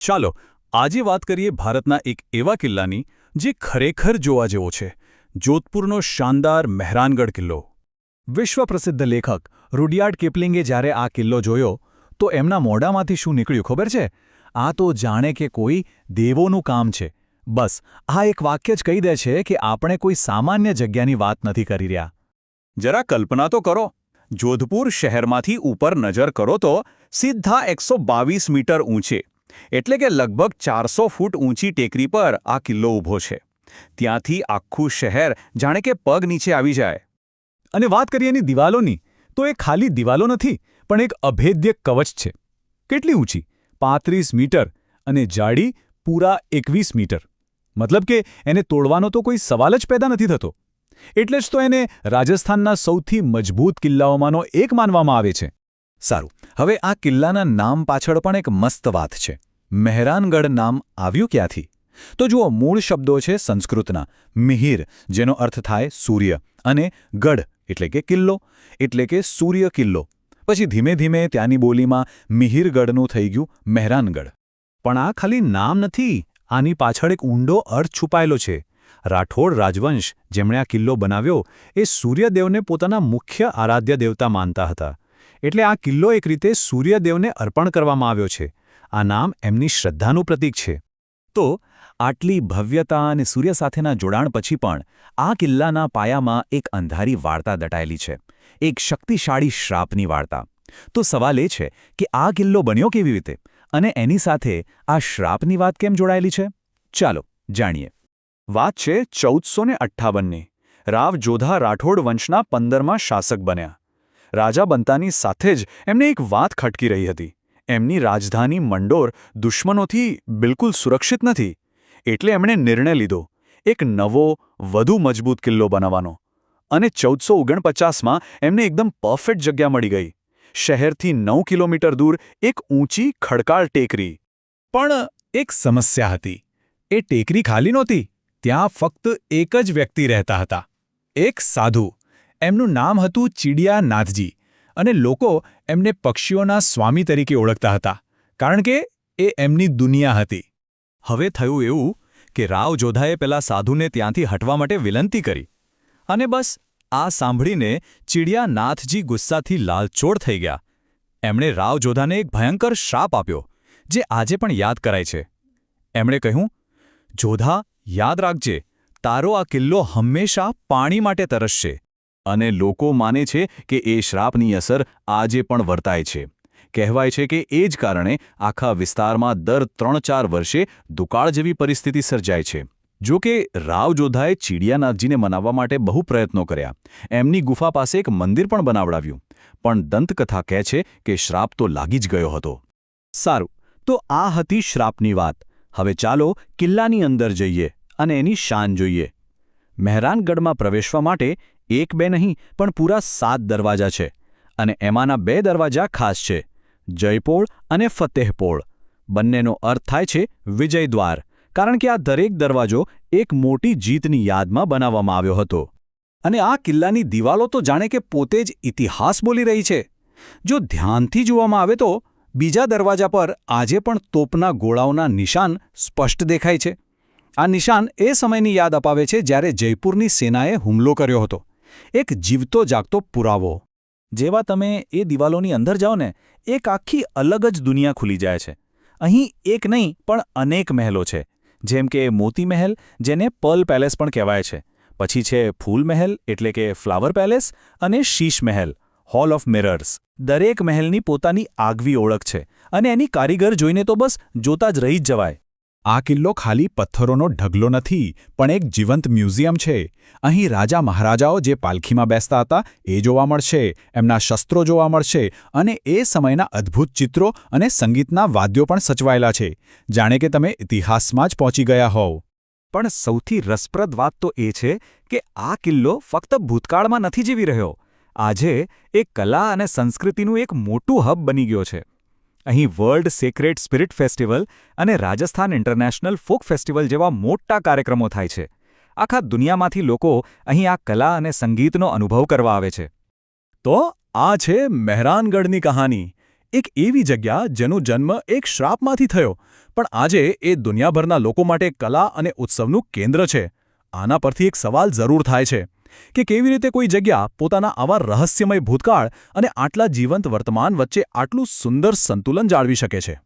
ચાલો આજે વાત કરીએ ભારતના એક એવા કિલ્લાની જે ખરેખર જોવા જેવો છે, જોધપુરનો શાનદાર મહેરાનગઢ કિલ્લો. વિશ્વ પ્રસિદ્ધ લેખક રૂડયાર્ડ કિપલિંગે જ્યારે આ કિલ્લો જોયો તો એમના મોઢામાંથી શું નીકળ્યું ખબર છે? આ તો જાણે કે કોઈ દેવોનું કામ છે. બસ આ એક વાક્ય જ કહી દે છે કે આપણે કોઈ સામાન્ય જગ્યાની વાત નથી કરી રહ્યા. જરા કલ્પના તો કરો, જોધપુર શહેરમાંથી ઉપર નજર કરો તો સીધા 122 મીટર ઊંચે એટલે કે લગભગ 400 ફૂટ ઊંચી ટેકરી પર આ કિલ્લો ઊભો છે. ત્યાંથી આખું શહેર જાણે કે પગ નીચે આવી જાય. અને વાત કરીએ એની દિવાલોની, તો એ ખાલી દિવાલો નથી પણ એક અભેદ્ય કવચ છે. કેટલી ઊંચી? 35 મીટર અને જાડી પૂરા 21 મીટર. મતલબ કે એને તોડવાનો તો કોઈ સવાલ જ પેદા નથી થતો. એટલે જ તો એને રાજસ્થાનના સૌથી મજબૂત કિલ્લાઓમાંનો એક માનવામાં આવે છે. સારું, હવે આ કિલ્લાના નામ પાછળ પણ એક મસ્ત વાત છે. મહેરાનગઢ નામ આવ્યું ક્યાંથી? તો જુઓ, મૂળ શબ્દો છે સંસ્કૃતના મિહિર, જેનો અર્થ થાય સૂર્ય, અને ગઢ એટલે કે કિલ્લો, એટલે કે સૂર્ય કિલ્લો. પછી ધીમે ધીમે ત્યાંની બોલીમાં મિહિરગઢનું થઈ ગયું મહેરાનગઢ. પણ આ ખાલી નામ નથી, આની પાછળ એક ઊંડો અર્થ છુપાયેલો છે. રાઠોડ રાજવંશ જેમણે આ કિલ્લો બનાવ્યો એ સૂર્યદેવને પોતાના મુખ્ય આરાધ્ય દેવતા માનતા હતા. એટલે આ કિલ્લો એક રીતે સૂર્યદેવને અર્પણ કરવામાં આવ્યો છે. આ નામ એમની શ્રદ્ધાનું પ્રતીક છે. તો આટલી ભવ્યતા અને સૂર્ય સાથેના જોડાણ પછી પણ આ કિલ્લાના પાયામાં એક અંધારી વાર્તા દટાયેલી છે. એક શક્તિશાળી શ્રાપની વાર્તા. તો સવાલ એ છે કે આ કિલ્લો બન્યો કેવી રીતે અને એની સાથે આ શ્રાપની વાત કેમ જોડાયેલી છે? ચાલો જાણીએ. વાત છે 1458ની. રાવ જોધા રાઠોડ વંશના 15મા શાસક બન્યા. રાજા બનતાની સાથે જ એમને એક વાત ખટકી રહી હતી. એમની રાજધાની મંડોર દુશ્મનોથી બિલકુલ સુરક્ષિત નથી. એટલે એમણે નિર્ણય લીધો એક નવો, વધુ મજબૂત કિલ્લો બનાવવાનો. અને 1449માં એમને એકદમ પરફેક્ટ જગ્યા મળી ગઈ. શહેરથી 9 કિલોમીટર દૂર એક ઊંચી ખડકાળ ટેકરી. પણ એક સમસ્યા હતી. એ ટેકરી ખાલી નહોતી. ત્યાં ફક્ત એક જ વ્યક્તિ રહેતા હતા. એક સાધુ. એમનું નામ હતું ચિડિયા નાથજી. અને લોકો એમને પક્ષીઓના સ્વામી તરીકે ઓળખતા હતા, કારણ કે એ એમની દુનિયા હતી. હવે થયું એવું કે રાવ જોધાએ પેલા સાધુને ત્યાંથી હટવા માટે વિનંતી કરી. અને બસ આ સાંભળીને ચિડિયા નાથજી ગુસ્સાથી લાલચોળ થઈ ગયા. એમણે રાવ જોધાને એક ભયંકર શ્રાપ આપ્યો, જે આજે પણ યાદ કરાય છે. એમણે કહ્યું, જોધા, યાદ રાખજે, તારો આ કિલ્લો હંમેશા પાણી માટે તરસશે. અને લોકો માને છે કે એ શ્રાપની અસર આજે પણ વર્તાય છે. કહેવાય છે કે એ જ કારણે આખા વિસ્તારમાં દર 3-4 વર્ષે દુકાળ જેવી પરિસ્થિતિ સર્જાય છે. જો કે રાવ જોધાએ ચિડિયાનાથજીને મનાવવા માટે બહુ પ્રયત્નો કર્યા. એમની ગુફા પાસે એક મંદિર પણ બનાવડાવ્યું. પણ દંતકથા કહે છે કે શ્રાપ તો લાગી જ ગયો હતો. સારું, તો આ હતી શ્રાપની વાત. હવે ચાલો કિલ્લાની અંદર જઈએ અને એની શાન જોઈએ. મહેરાનગઢમાં પ્રવેશવા માટે 1-2 નહીં પણ પૂરા 7 દરવાજા છે. અને એમાંના 2 દરવાજા ખાસ છે, જયપોળ અને ફતેહપોળ. બંનેનો અર્થ થાય છે વિજય દ્વાર, કારણ કે આ દરેક દરવાજો એક મોટી જીતની યાદમાં બનાવવામાં આવ્યો હતો. અને આ કિલ્લાની દિવાલો તો જાણે કે પોતે જ ઇતિહાસ બોલી રહી છે. જો ધ્યાનથી જોવામાં આવે તો બીજા દરવાજા પર આજે પણ તોપના ગોળાઓના નિશાન સ્પષ્ટ દેખાય છે. આ નિશાન એ સમયની યાદ અપાવે છે જ્યારે જયપુરની સેનાએ હુમલો કર્યો હતો. એક જીવતો જાગતો પુરાવો. જેવા તમે એ દિવાલોની અંદર જાઓ ને, એક આખી અલગ જ દુનિયા ખુલી જાય છે. અહીં એક નહીં પણ અનેક મહેલો છે. જેમ કે મોતી મહેલ, જેને પર્લ પેલેસ પણ કહેવાય છે. પછી છે ફૂલ મહેલ એટલે કે ફ્લાવર પેલેસ, અને શીશ મહેલ, હોલ ઓફ મિરર્સ. દરેક મહેલની પોતાની આગવી ઓળખ છે અને એની કારીગર જોઈને તો બસ જોતા જ રહી જ જવાય. આ કિલ્લો ખાલી પથ્થરોનો ઢગલો નથી, પણ એક જીવંત મ્યુઝિયમ છે. અહીં રાજા મહારાજાઓ જે પાલખીમાં બેસતા હતા એ જોવા મળશે, એમના શસ્ત્રો જોવા મળશે, અને એ સમયના અદ્ભુત ચિત્રો અને સંગીતના વાદ્યો પણ સચવાયેલા છે, જાણે કે તમે ઇતિહાસમાં જ પહોંચી ગયા હોવ. પણ સૌથી રસપ્રદ વાત તો એ છે કે આ કિલ્લો ફક્ત ભૂતકાળમાં નથી જીવી રહ્યો. આજે એ કલા અને સંસ્કૃતિનું એક મોટું હબ બની ગયો છે. અહીં વર્લ્ડ સેક્રેડ સ્પિરિટ ફેસ્ટિવલ અને રાજસ્થાન ઇન્ટરનેશનલ ફોક ફેસ્ટિવલ જેવા મોટા કાર્યક્રમો થાય છે. આખા દુનિયામાંથી લોકો અહીં આ કલા અને સંગીતનો અનુભવ કરવા આવે છે. તો આ છે મહેરાનગઢની કહાની. એક એવી જગ્યા જેનો જન્મ એક શ્રાપમાંથી થયો પણ આજે એ દુનિયાભરના લોકો માટે કલા અને ઉત્સવનું કેન્દ્ર છે. આના પરથી એક સવાલ જરૂર થાય છે કે કેવી રીતે કોઈ જગ્યા પોતાના આવા રહસ્યમય ભૂતકાળ અને આટલા જીવંત વર્તમાન વચ્ચે આટલું સુંદર સંતુલન જાળવી શકે છે.